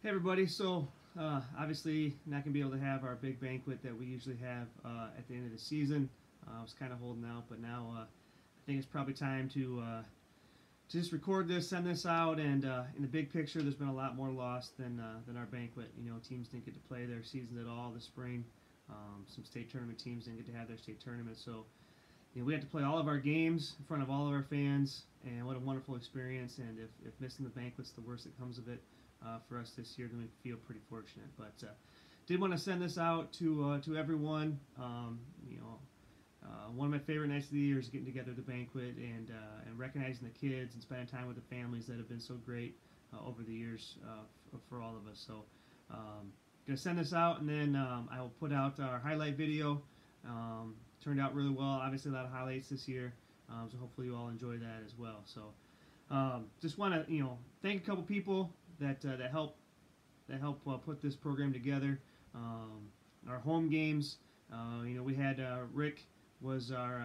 Hey everybody, obviously not going to be able to have our big banquet that we usually have at the end of the season. I was kind of holding out, but now I think it's probably time to just record this, send this out, and in the big picture, there's been a lot more lost than our banquet. You know, teams didn't get to play their seasons at all this spring. Some state tournament teams didn't get to have their state tournament, so we had to play all of our games in front of all of our fans, and what a wonderful experience. And if missing the banquet's the worst that comes of it for us this year, then we feel pretty fortunate. But did want to send this out to everyone. One of my favorite nights of the year is getting together at the banquet and recognizing the kids and spending time with the families that have been so great over the years for all of us. So, gonna send this out, and then I will put out our highlight video. Turned out really well. Obviously, a lot of highlights this year, so hopefully you all enjoy that as well. So, just want to thank a couple people that help put this program together. Our home games, we had Rick was our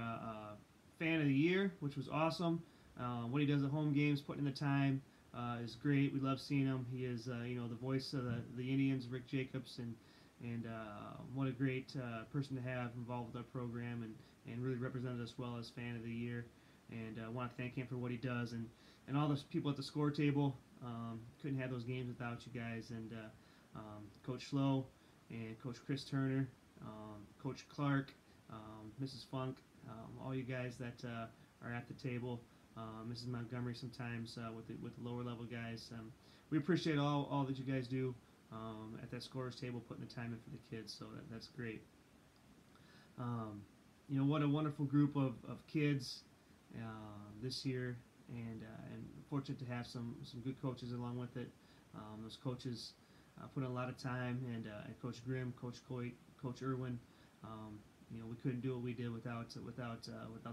fan of the year, which was awesome. What he does at home games, putting in the time, is great. We love seeing him. He is the voice of the Indians, Rick Jacobs, and what a great person to have involved with our program and really represented us well as fan of the year. And I want to thank him for what he does and all those people at the score table. Couldn't have those games without you guys. And Coach Schlo and Coach Chris Turner, Coach Clark, Mrs. Funk, all you guys that are at the table. Mrs. Montgomery sometimes with the lower level guys. We appreciate all that you guys do at that scorers table, putting the time in for the kids. So that's great. What a wonderful group of kids this year, and fortunate to have some good coaches along with it. Those coaches put in a lot of time, and Coach Grimm, Coach Coit, Coach Irwin. We couldn't do what we did without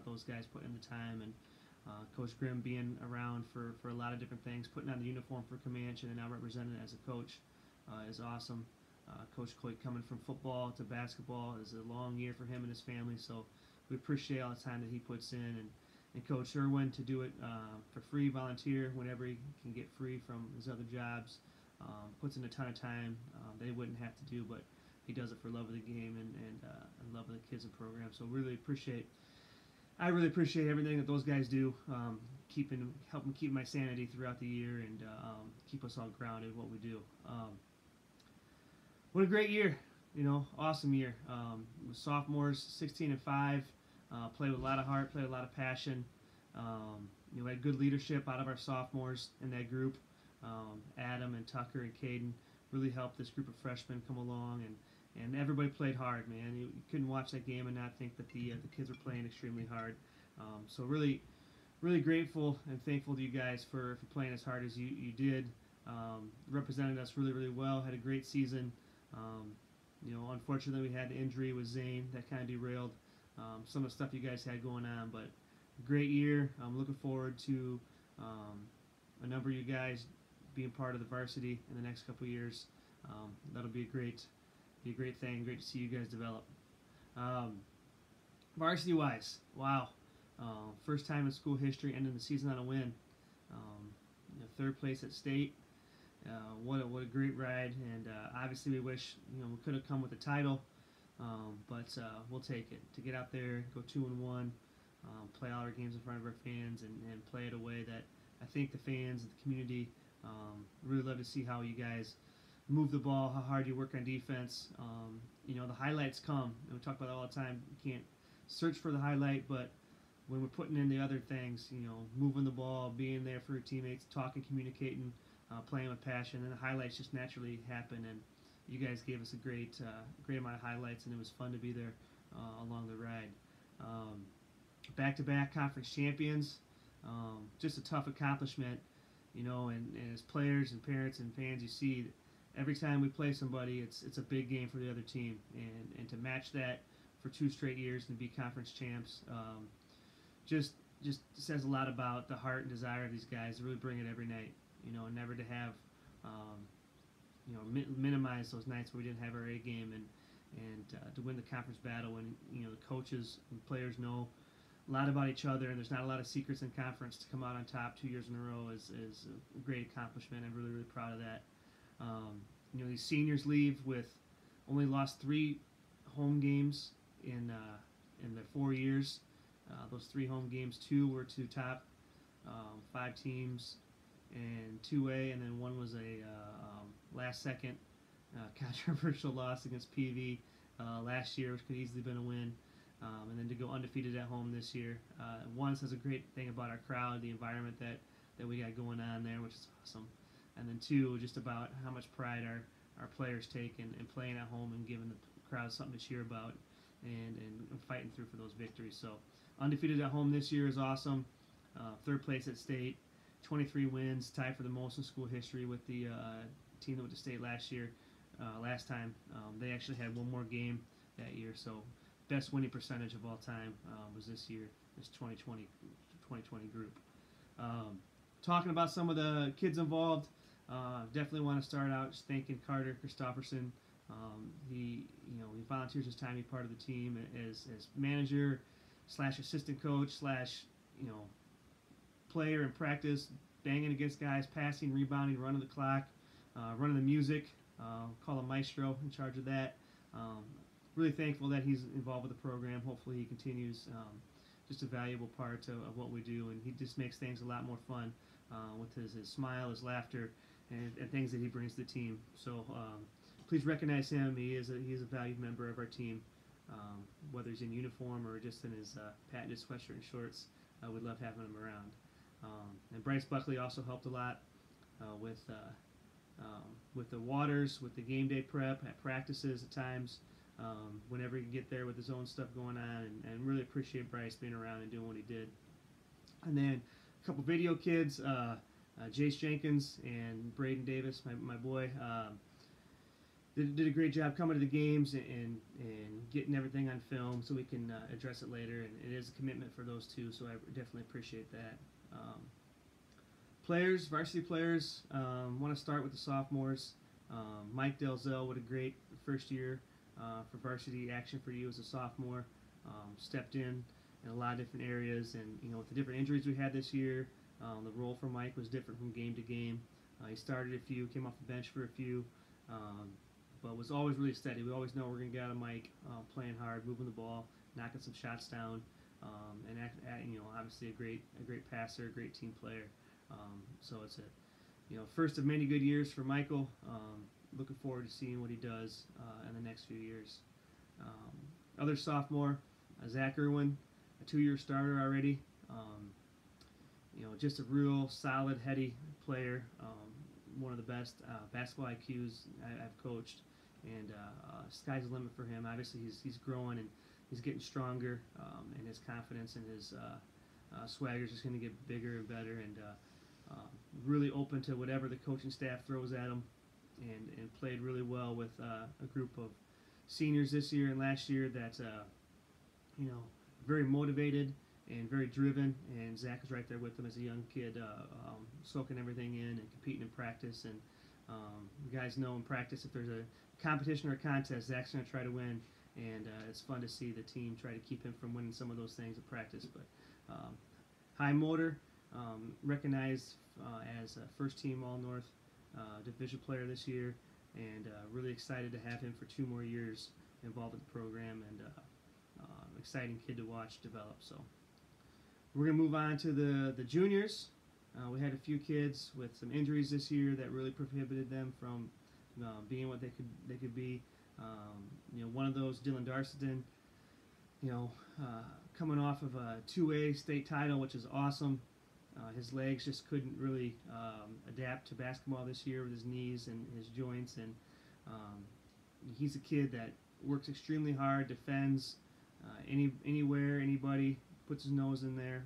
those guys putting in the time, and Coach Grimm being around for a lot of different things, putting on the uniform for Comanche and now representing it as a coach is awesome. Coach Coit coming from football to basketball is a long year for him and his family, so we appreciate all the time that he puts in, and Coach Irwin to do it for free, volunteer whenever he can get free from his other jobs. Puts in a ton of time that he wouldn't have to do, but he does it for love of the game and love of the kids and program. So I really appreciate everything that those guys do, helping keep my sanity throughout the year and keep us all grounded in what we do. What a great year, awesome year. With sophomores, 16-5, played with a lot of heart, played with a lot of passion. We had good leadership out of our sophomores in that group. Adam and Tucker and Caden really helped this group of freshmen come along, and everybody played hard, man. You couldn't watch that game and not think that the kids were playing extremely hard. So really, really grateful and thankful to you guys for playing as hard as you did. Represented us really, really well. Had a great season. Unfortunately, we had the injury with Zane that kind of derailed some of the stuff you guys had going on, but great year. I'm looking forward to a number of you guys being part of the varsity in the next couple of years. That'll be a great thing. Great to see you guys develop. Varsity wise, wow. First time in school history, ending the season on a win. Third place at state. What a great ride, and obviously we wish we could have come with a title, but we'll take it. To get out there, go 2-1, play all our games in front of our fans, and play it a way that I think the fans and the community really love to see how you guys move the ball, how hard you work on defense. The highlights come, and we talk about it all the time. You can't search for the highlight, but when we're putting in the other things, moving the ball, being there for your teammates, talking, communicating, playing with passion, and the highlights just naturally happen. And you guys gave us a great amount of highlights, and it was fun to be there along the ride. Back-to-back conference champions, just a tough accomplishment, and as players and parents and fans, you see every time we play somebody, it's a big game for the other team, and to match that for 2 straight years and be conference champs, just says a lot about the heart and desire of these guys to really bring it every night, and never to have minimize those nights where we didn't have our A game, and to win the conference battle when the coaches and players know a lot about each other, and there's not a lot of secrets in conference. To come out on top 2 years in a row is a great accomplishment. I'm really, really proud of that. These seniors leave with only lost 3 home games in their 4 years. Those 3 home games, 2 were to top 5 teams in 2A, and then one was a last second controversial loss against PV last year, which could easily have been a win. And then to go undefeated at home this year. One says a great thing about our crowd, the environment that we got going on there, which is awesome. And then 2, just about how much pride our players take in playing at home and giving the crowd something to cheer about and fighting through for those victories. So undefeated at home this year is awesome. 3rd place at state, 23 wins, tied for the most in school history with the team that went to state last year. Last time they actually had one more game that year, so best winning percentage of all time was this year, this 2020 group. Talking about some of the kids involved, definitely want to start out just thanking Carter Christopherson. He volunteers his time to be part of the team as manager / assistant coach / player in practice, banging against guys, passing, rebounding, running the clock, running the music. Call him Maestro, in charge of that. Really thankful that he's involved with the program. Hopefully he continues. Just a valuable part of what we do, and he just makes things a lot more fun with his smile, his laughter, and things that he brings to the team. So please recognize him. He is a valued member of our team, whether he's in uniform or just in his patented sweatshirt and shorts. We love having him around. And Bryce Buckley also helped a lot with the waters, with the game day prep, at practices at times, whenever he could get there with his own stuff going on, and really appreciate Bryce being around and doing what he did. And then a couple video kids, Jace Jenkins and Braden Davis, my boy, did a great job coming to the games and getting everything on film so we can address it later, and it is a commitment for those two, so I definitely appreciate that. Players, varsity players, want to start with the sophomores. Mike Delzell, what a great first year for varsity action for you as a sophomore. Stepped in a lot of different areas, and with the different injuries we had this year, the role for Mike was different from game to game. He started a few, came off the bench for a few, but was always really steady. We always know we're going to get out of Mike playing hard, moving the ball, knocking some shots down, and obviously a great passer, a great team player. So it's a first of many good years for Michael. Looking forward to seeing what he does in the next few years. Other sophomore, Zach Irwin, a 2-year starter already. Just a real solid, heady player. One of the best basketball IQs I've coached, and sky's the limit for him. Obviously, he's growing and he's getting stronger, and his confidence and his swagger is just going to get bigger and better, and really open to whatever the coaching staff throws at him, and played really well with a group of seniors this year and last year that very motivated and very driven, and Zach is right there with them as a young kid, soaking everything in and competing in practice. And you guys know in practice, if there's a competition or a contest, Zach's going to try to win, and it's fun to see the team try to keep him from winning some of those things in practice. But high motor, recognized as a first-team All-North Division player this year, and really excited to have him for 2 more years involved with the program, and exciting kid to watch develop. So we're going to move on to the juniors. We had a few kids with some injuries this year that really prohibited them from being what they could be. One of those, Dylan Darciston, coming off of a 2A state title, which is awesome. His legs just couldn't really adapt to basketball this year with his knees and his joints, and he's a kid that works extremely hard, defends anywhere, anybody, puts his nose in there,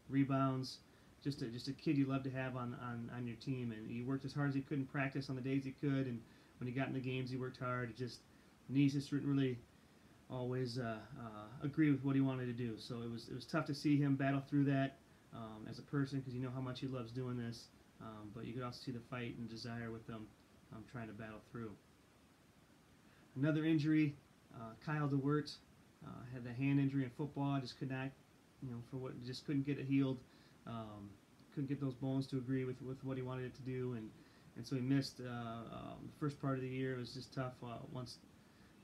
rebounds. Just a kid you love to have on your team, and he worked as hard as he could in practice on the days he could, and when he got in the games he worked hard. Knees just didn't really always agree with what he wanted to do, so it was tough to see him battle through that as a person, because you know how much he loves doing this, but you could also see the fight and desire with him trying to battle through. Another injury, Kyle DeWert had the hand injury in football, just could not, just couldn't get it healed. Couldn't get those bones to agree with what he wanted it to do, and so he missed the first part of the year. It was just tough once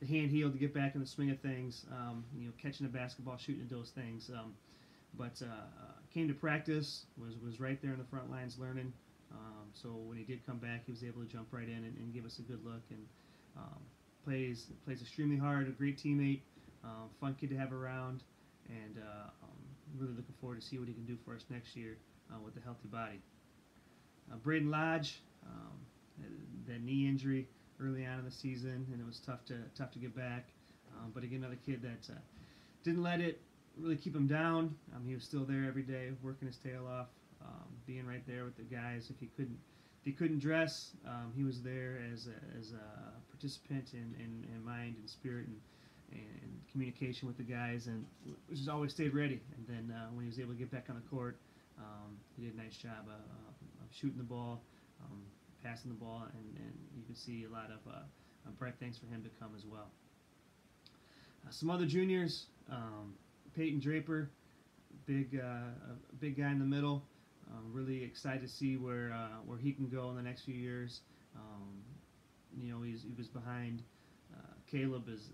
the hand healed to get back in the swing of things. Catching a basketball, shooting at those things. But came to practice, was right there in the front lines learning. So when he did come back, he was able to jump right in and give us a good look, and plays extremely hard. A great teammate, fun kid to have around, and really looking forward to see what he can do for us next year with a healthy body. Braden Lodge, that knee injury early on in the season, and it was tough to get back. But again, another kid that didn't let it really keep him down. He was still there every day, working his tail off, being right there with the guys. If he couldn't dress, he was there as a participant in mind and spirit and communication with the guys, and just always stayed ready. And then when he was able to get back on the court, he did a nice job of shooting the ball, passing the ball, and you could see a lot of bright things for him to come as well. Some other juniors, Peyton Draper, big guy in the middle. Really excited to see where he can go in the next few years. He was behind Caleb as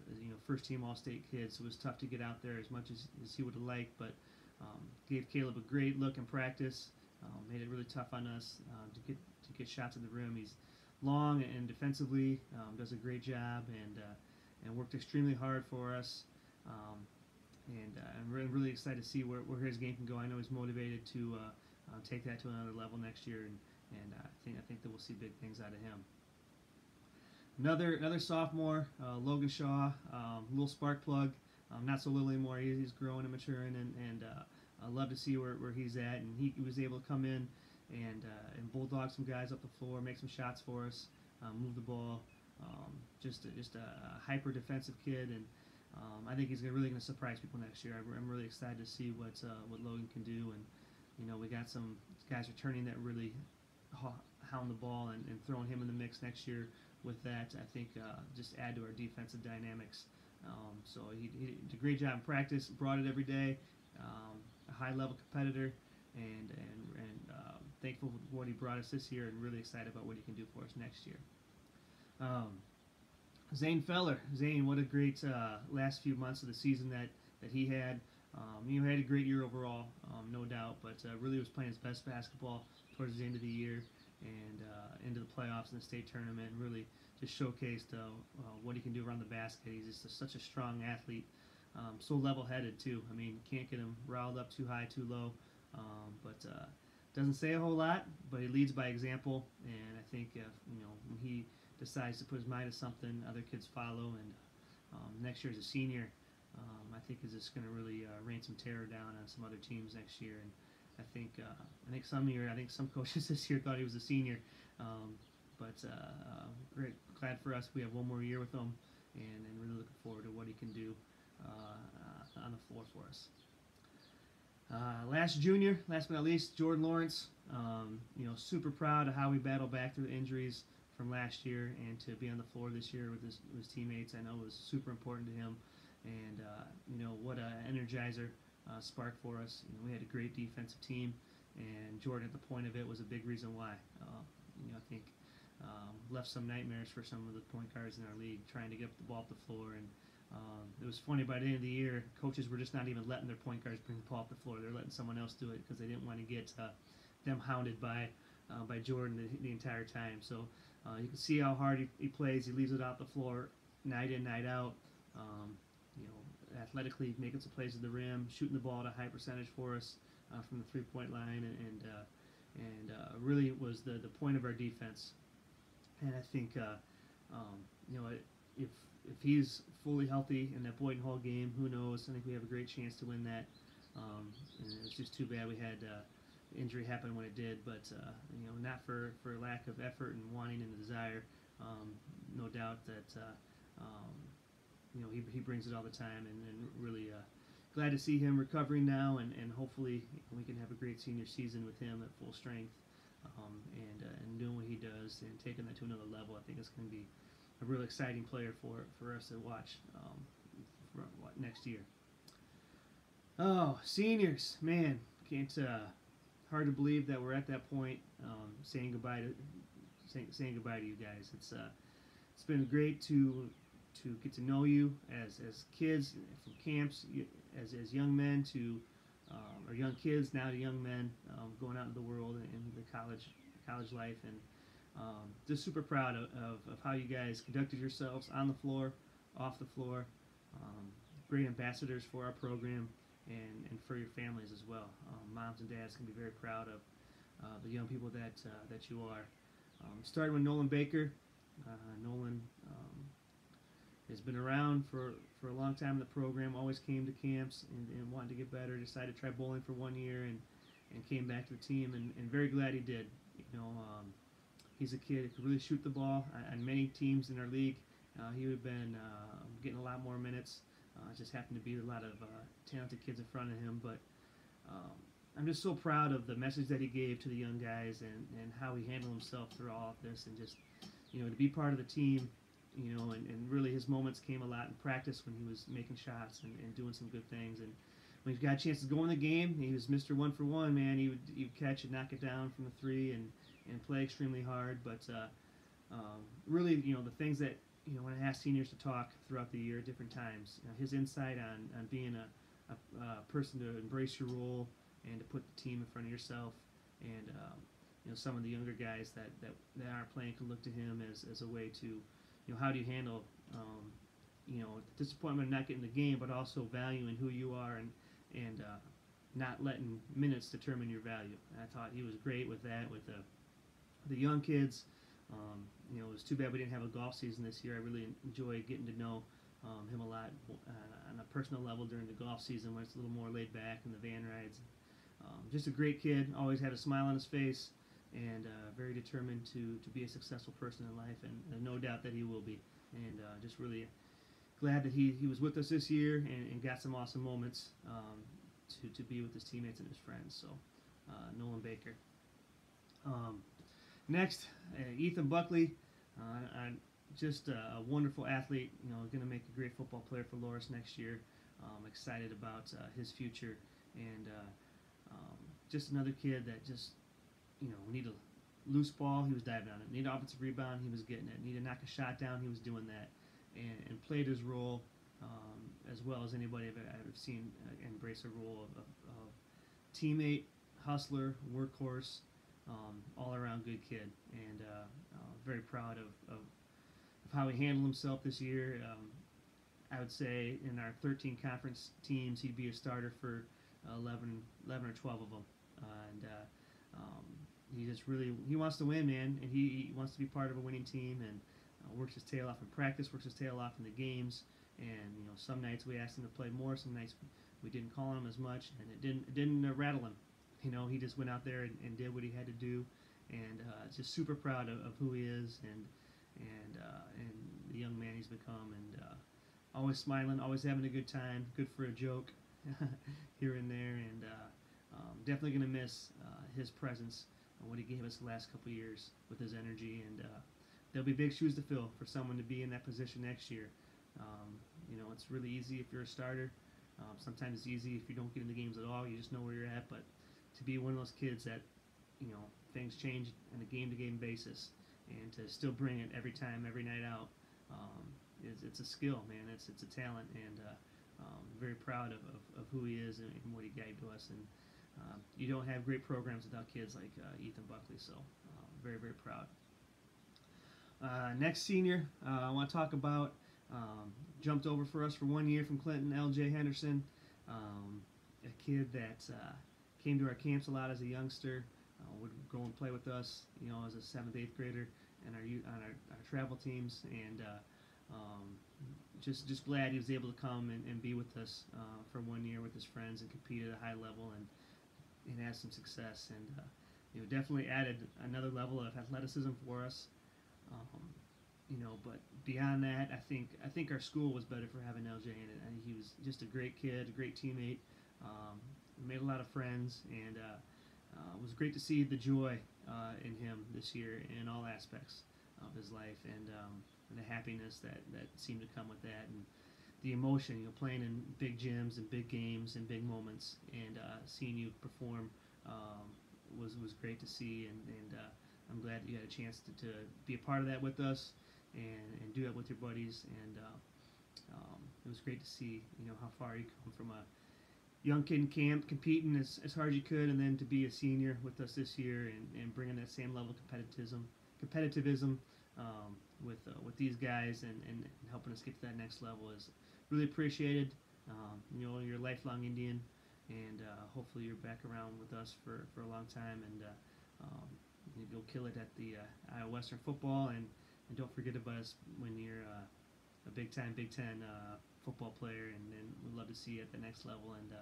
first team All-State kid, so it was tough to get out there as much as he would have liked, but gave Caleb a great look in practice. Made it really tough on us to get shots at the rim. He's long and defensively does a great job, and worked extremely hard for us. And I'm really excited to see where his game can go. I know he's motivated to take that to another level next year, and I think that we'll see big things out of him. Another sophomore, Logan Shaw, little spark plug. Not so little anymore. He's growing and maturing, and I love to see where he's at. And he was able to come in and bulldog some guys up the floor, make some shots for us, move the ball. Just a hyper defensive kid, and I think he's really going to surprise people next year. I'm really excited to see what Logan can do, and we got some guys returning that really hound the ball and throwing him in the mix next year. With that, I think just add to our defensive dynamics. So he did a great job in practice, brought it every day. A high-level competitor, and thankful for what he brought us this year, and really excited about what he can do for us next year. Zane Feller. Zane, what a great last few months of the season that he had. He had a great year overall, no doubt, but really was playing his best basketball towards the end of the year and into the playoffs and the state tournament, and really just showcased what he can do around the basket. He's just such a strong athlete, so level-headed too. Can't get him riled up too high, too low, but doesn't say a whole lot, but he leads by example, and I think when he decides to put his mind to something, other kids follow, and next year as a senior, I think is just going to really rain some terror down on some other teams next year. And I think some coaches this year thought he was a senior, but great, glad for us. We have one more year with him, and really looking forward to what he can do on the floor for us. Last but not least, Jordan Lawrence. Super proud of how we battled back through the injuries from last year, and to be on the floor this year with his teammates, I know was super important to him. And what an energizer spark for us. We had a great defensive team, and Jordan at the point of it was a big reason why. I think left some nightmares for some of the point guards in our league trying to get the ball up the floor. And it was funny, by the end of the year, coaches were just not even letting their point guards bring the ball up the floor. They're letting someone else do it because they didn't want to get them hounded by Jordan the entire time. So you can see how hard he plays. He leaves it out the floor night in, night out. Athletically making some plays at the rim, shooting the ball at a high percentage for us from the three-point line, and really was the point of our defense. And I think if he's fully healthy in that Boynton Hall game, who knows? I think we have a great chance to win that. And it's just too bad we had injury happen when it did, but not for lack of effort and wanting and desire. No doubt that he brings it all the time, and really glad to see him recovering now, and hopefully we can have a great senior season with him at full strength, and doing what he does and taking that to another level. I think it's going to be a real exciting player for us to watch for next year. Oh, seniors, man, hard to believe that we're at that point, saying goodbye to saying goodbye to you guys. It's been great to get to know you as kids from camps, as young men to or young kids now to young men going out into the world and the college life, and just super proud of how you guys conducted yourselves on the floor, off the floor. Great ambassadors for our program and for your families as well. Moms and dads can be very proud of the young people that you are. Starting with Nolan Baker. Nolan has been around for a long time in the program, always came to camps and wanted to get better, decided to try bowling for 1 year and came back to the team, and very glad he did. He's a kid who could really shoot the ball. On many teams in our league, he would have been getting a lot more minutes. Just happened to be a lot of talented kids in front of him, but I'm just so proud of the message that he gave to the young guys and how he handled himself through all of this, and just to be part of the team. And really his moments came a lot in practice when he was making shots and doing some good things. And when he got a chance to go in the game, he was Mr. 1 for 1, man. He would catch and knock it down from the three and play extremely hard. But really, the things that, when I ask seniors to talk throughout the year at different times, his insight on being a person to embrace your role and to put the team in front of yourself. And, some of the younger guys that aren't playing can look to him as a way to, how do you handle, disappointment of not getting the game, but also valuing who you are and not letting minutes determine your value. And I thought he was great with that, with the young kids. It was too bad we didn't have a golf season this year. I really enjoyed getting to know him a lot on a personal level during the golf season when it's a little more laid back in the van rides. Just a great kid, always had a smile on his face, and very determined to be a successful person in life, and no doubt that he will be. And just really glad that he was with us this year and got some awesome moments to be with his teammates and his friends. So, Nolan Baker. Next, Ethan Buckley, just a wonderful athlete. Going to make a great football player for Loras next year. Excited about his future, and just another kid that just, we need a loose ball, he was diving on it. Need an offensive rebound, he was getting it. Need to knock a shot down, he was doing that, and played his role as well as anybody I've seen embrace a role of teammate, hustler, workhorse, all-around good kid, and very proud of how he handled himself this year. I would say in our 13 conference teams, he'd be a starter for 11 or 12 of them, and he just he wants to win, man, and he wants to be part of a winning team, and works his tail off in practice, works his tail off in the games, and some nights we asked him to play more, some nights we didn't call him as much, and it didn't rattle him. He just went out there and did what he had to do, and just super proud of who he is and the young man he's become, and always smiling, always having a good time, good for a joke here and there, and definitely going to miss his presence and what he gave us the last couple of years with his energy, and there'll be big shoes to fill for someone to be in that position next year. It's really easy if you're a starter. Sometimes it's easy if you don't get in the games at all. You just know where you're at, but to be one of those kids that, things change on a game-to-game basis, and to still bring it every time, every night out, it's a skill, man. It's a talent, and very proud of who he is and what he gave to us. And you don't have great programs without kids like Ethan Buckley, so very, very proud. Next senior I want to talk about, jumped over for us for 1 year from Clinton, L.J. Henderson, a kid that came to our camps a lot as a youngster, would go and play with us, as a 7th, 8th grader, and on our travel teams, and just glad he was able to come and be with us for 1 year with his friends and compete at a high level and have some success, and definitely added another level of athleticism for us. But beyond that, I think our school was better for having LJ in it. And he was just a great kid, a great teammate. Made a lot of friends, and it was great to see the joy in him this year in all aspects of his life, and the happiness that seemed to come with that, and the emotion, playing in big gyms and big games and big moments, and seeing you perform was great to see, and I'm glad that you had a chance to be a part of that with us and do it with your buddies. And it was great to see, how far you come from a young kid in camp competing as hard as you could, and then to be a senior with us this year and bringing that same level of competitivism with these guys and helping us get to that next level is really appreciated. You're a lifelong Indian, and hopefully you're back around with us for a long time, and you'll kill it at the Iowa Western football, and don't forget about us when you're a big-time Big Ten football player, and we'd love to see you at the next level. And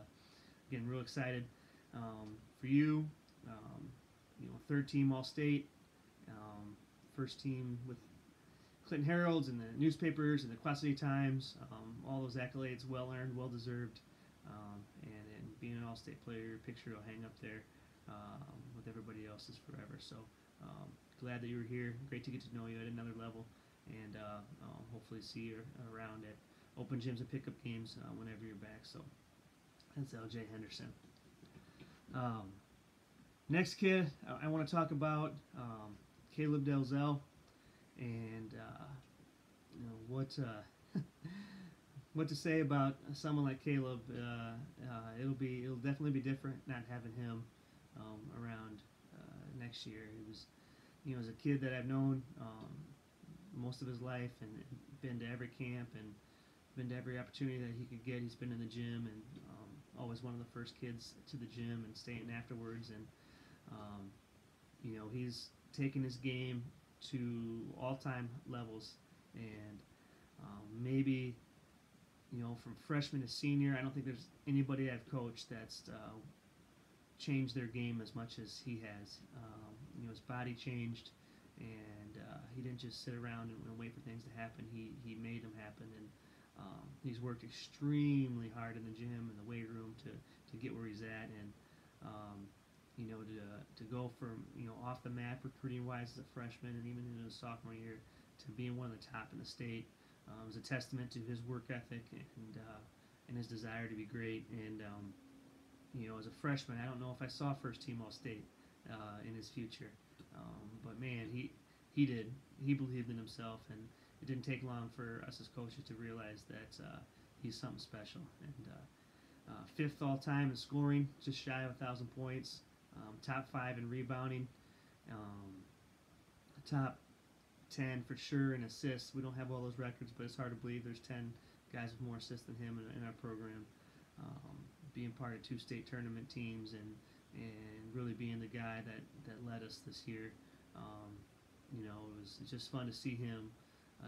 again, real excited for you. Third team All-State, first team with Clinton Heralds and the newspapers and the Quad City Times. All those accolades, well earned, well deserved, and being an All-State player, your picture will hang up there with everybody else's forever. So glad that you were here. Great to get to know you at another level, and hopefully see you around at open gyms and pickup games whenever you're back. So that's LJ Henderson. Next kid I want to talk about, Caleb Delzell, and what to say about someone like Caleb. It'll definitely be different not having him around next year. He was a kid that I've known most of his life, and been to every camp and been to every opportunity that he could get. He's been in the gym, and always one of the first kids to the gym and staying afterwards. And he's taken his game to all-time levels, and maybe from freshman to senior, I don't think there's anybody I've coached that's changed their game as much as he has. His body changed, and he didn't just sit around and wait for things to happen. He made them happen, and he's worked extremely hard in the gym and the weight room to get where he's at. And to go from off the map recruiting wise as a freshman, and even in his sophomore year, to being one of the top in the state, was a testament to his work ethic and his desire to be great. And as a freshman, I don't know if I saw first team All-State in his future, but man, he did. He believed in himself, and it didn't take long for us as coaches to realize that he's something special. And fifth all time in scoring, just shy of 1,000 points. Top 5 in rebounding, top 10 for sure in assists. We don't have all those records, but it's hard to believe there's 10 guys with more assists than him in our program. Being part of 2 state tournament teams, and really being the guy that led us this year. It's just fun to see him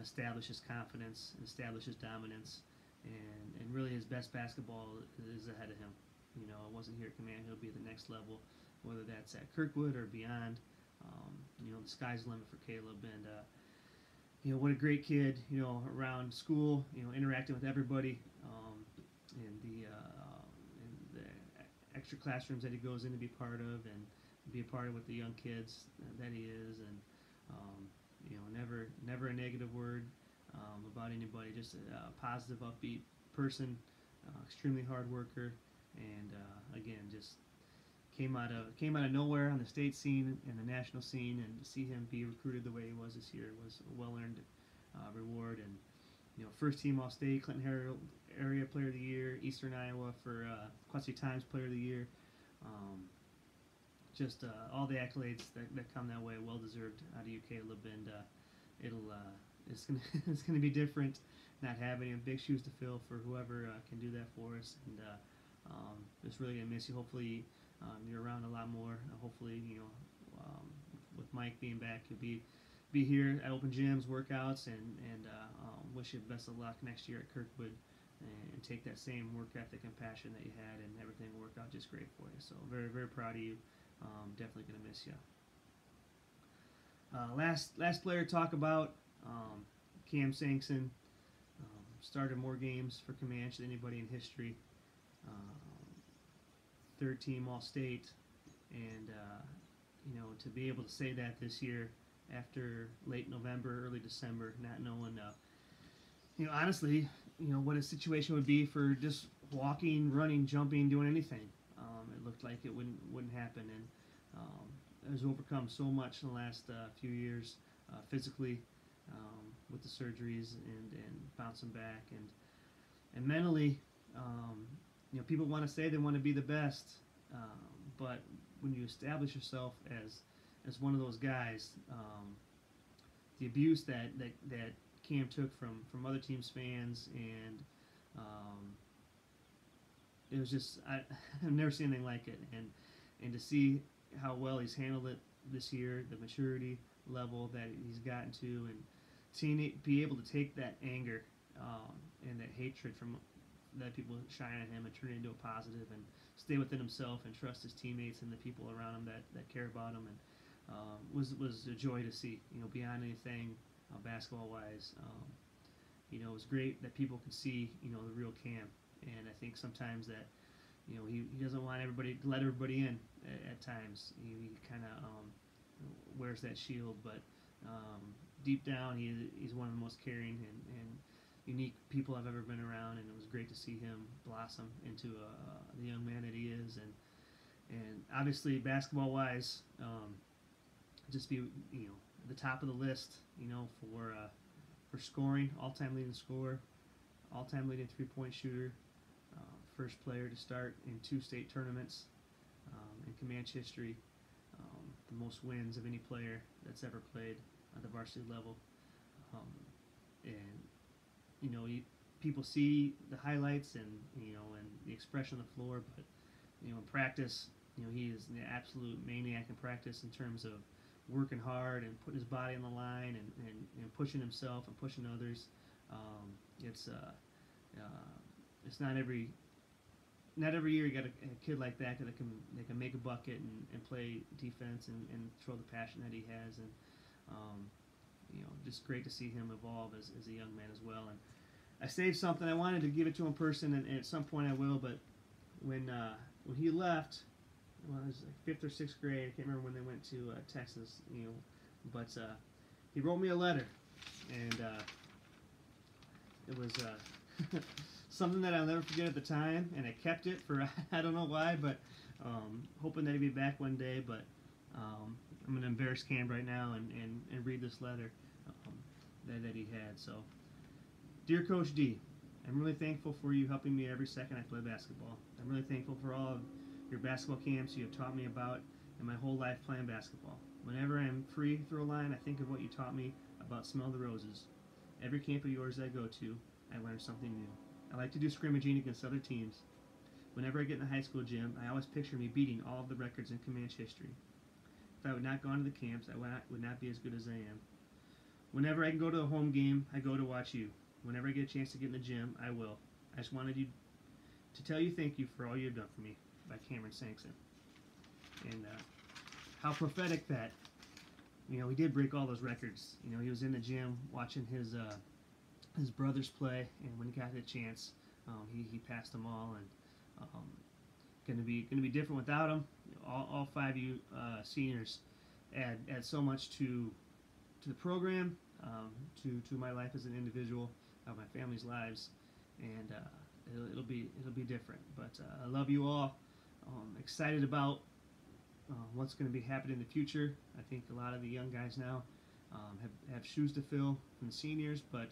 establish his confidence, establish his dominance, and really his best basketball is ahead of him. It wasn't here at Command. He'll be at the next level, whether that's at Kirkwood or beyond. The sky's the limit for Caleb, and what a great kid. Around school, interacting with everybody, and the extra classrooms that he goes in to be part of, and be a part of with the young kids that he is, and never a negative word about anybody. Just a positive, upbeat person, extremely hard worker, and again, just came out of nowhere on the state scene and the national scene, and to see him be recruited the way he was this year was a well-earned reward. And first team All-State, Clinton Herald Area Player of the Year, Eastern Iowa for Quad City Times Player of the Year. Just all the accolades that come that way, well deserved out of you, Caleb. And it's gonna be different not having him. Big shoes to fill for whoever can do that for us. And just really gonna miss you. Hopefully you're around a lot more. Hopefully with Mike being back, you'll be here at open gyms, workouts, and wish you the best of luck next year at Kirkwood, and take that same work ethic and passion that you had, and everything will work out just great for you. So very, very proud of you. Definitely going to miss you. Last player to talk about, Cam Sankson. Started more games for Comanche than anybody in history. Third team All-State, and to be able to say that this year after late November, early December, not knowing honestly what a situation would be for just walking, running, jumping, doing anything. It looked like it wouldn't happen, and has overcome so much in the last few years, physically, with the surgeries and bouncing back, and mentally. People want to say they want to be the best, but when you establish yourself as one of those guys, the abuse that Cam took from other teams' fans, and it was just I've never seen anything like it, and to see how well he's handled it this year, the maturity level that he's gotten to, and seeing it be able to take that anger and that hatred from that people shine at him and turn it into a positive, and stay within himself and trust his teammates and the people around him that care about him, and was a joy to see. Beyond anything basketball wise, it was great that people could see the real Cam, and I think sometimes that he doesn't want everybody to let everybody in at times. He kind of wears that shield, but deep down he's one of the most caring and unique people I've ever been around, and it was great to see him blossom into the young man that he is, and obviously basketball wise, just be at the top of the list, for scoring, all-time leading scorer, all-time leading three-point shooter, first player to start in 2 state tournaments in Comanche history, the most wins of any player that's ever played at the varsity level, and people see the highlights and and the expression on the floor, but in practice, he is an absolute maniac in practice in terms of working hard and putting his body on the line, and pushing himself and pushing others. It's not every year you got a kid like that that can make a bucket and play defense and show the passion that he has, and just great to see him evolve as a young man as well. And I saved something. I wanted to give it to him in person, and at some point I will. But when he left, well, it was like 5th or 6th grade. I can't remember when they went to Texas. But he wrote me a letter, and it was something that I'll never forget at the time, and I kept it for I don't know why, but hoping that he'd be back one day. But I'm going to embarrass Cam right now and read this letter that he had. So, dear Coach D, I'm really thankful for you helping me every second I play basketball. I'm really thankful for all of your basketball camps you have taught me about and my whole life playing basketball. Whenever I'm free throw line, I think of what you taught me about Smell the Roses. Every camp of yours I go to, I learn something new. I like to do scrimmaging against other teams. Whenever I get in the high school gym, I always picture me beating all of the records in Comanche history. If I would not gone to the camps, I would not be as good as I am. Whenever I can go to a home game, I go to watch you. Whenever I get a chance to get in the gym, I will. I just wanted you to tell you thank you for all you've done for me, by Cameron Sankson. And how prophetic that, he did break all those records. He was in the gym watching his brothers play, and when he got the chance, he passed them all, and going to be different without him. All 5 of you seniors add so much to the program, to my life as an individual, my family's lives, and it'll be different. But I love you all. Excited about what's going to be happening in the future. I think a lot of the young guys now have shoes to fill from the seniors, but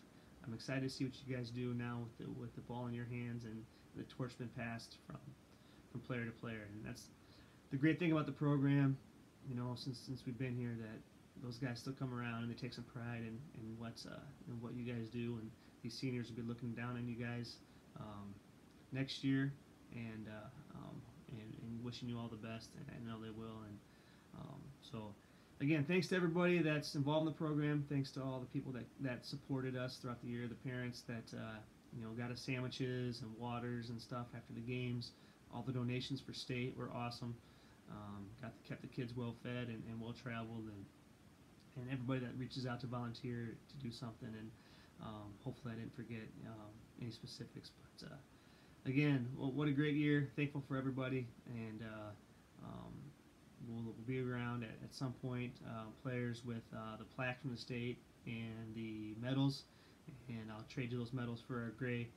I'm excited to see what you guys do now with the ball in your hands and the torch been passed from player to player. And that's the great thing about the program, since we've been here, that those guys still come around and they take some pride in what you guys do, and these seniors will be looking down on you guys next year, and wishing you all the best, and I know they will. And so again, thanks to everybody that's involved in the program. Thanks to all the people that supported us throughout the year, the parents that got us sandwiches and waters and stuff after the games. All the donations for state were awesome. Kept the kids well fed and well traveled, and everybody that reaches out to volunteer to do something. And hopefully I didn't forget any specifics, but again, what a great year. Thankful for everybody, and we'll be around at some point, players with the plaque from the state and the medals, and I'll trade you those medals for our gray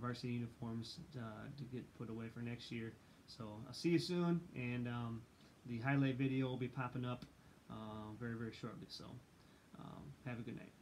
varsity uniforms to get put away for next year. So I'll see you soon, and the highlight video will be popping up very, very shortly. So have a good night.